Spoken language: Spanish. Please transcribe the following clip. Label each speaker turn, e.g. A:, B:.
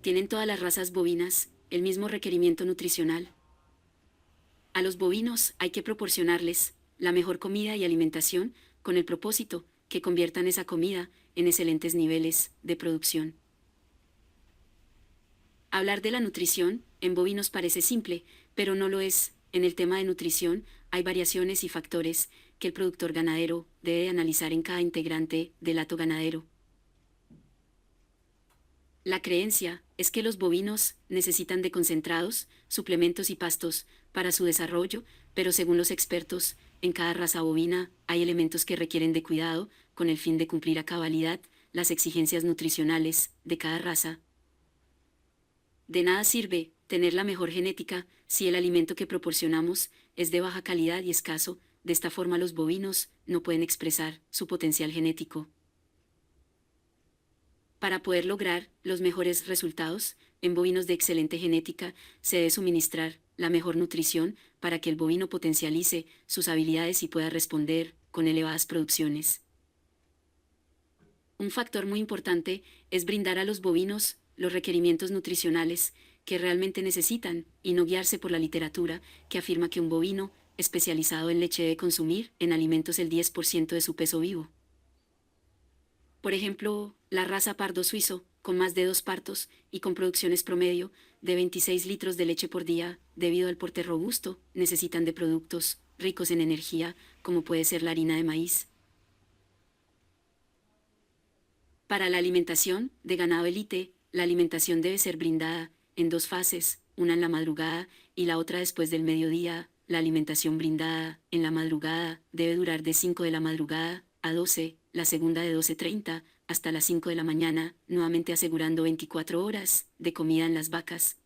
A: Tienen todas las razas bovinas el mismo requerimiento nutricional. A los bovinos hay que proporcionarles la mejor comida y alimentación con el propósito que conviertan esa comida en excelentes niveles de producción. Hablar de la nutrición en bovinos parece simple, pero no lo es. En el tema de nutrición hay variaciones y factores que el productor ganadero debe analizar en cada integrante del hato ganadero. La creencia es que los bovinos necesitan de concentrados, suplementos y pastos para su desarrollo, pero según los expertos, en cada raza bovina hay elementos que requieren de cuidado con el fin de cumplir a cabalidad las exigencias nutricionales de cada raza. De nada sirve tener la mejor genética si el alimento que proporcionamos es de baja calidad y escaso. De esta forma los bovinos no pueden expresar su potencial genético. Para poder lograr los mejores resultados en bovinos de excelente genética, se debe suministrar la mejor nutrición para que el bovino potencialice sus habilidades y pueda responder con elevadas producciones. Un factor muy importante es brindar a los bovinos los requerimientos nutricionales que realmente necesitan y no guiarse por la literatura que afirma que un bovino especializado en leche debe consumir en alimentos el 10% de su peso vivo. Por ejemplo, la raza pardo suizo, con más de 2 partos y con producciones promedio de 26 litros de leche por día, debido al porte robusto, necesitan de productos ricos en energía, como puede ser la harina de maíz. Para la alimentación de ganado élite, la alimentación debe ser brindada en 2 fases, una en la madrugada y la otra después del mediodía. La alimentación brindada en la madrugada debe durar de 5 de la madrugada a 12, la segunda de 12:30 hasta las 5 de la mañana, nuevamente asegurando 24 horas de comida en las vacas.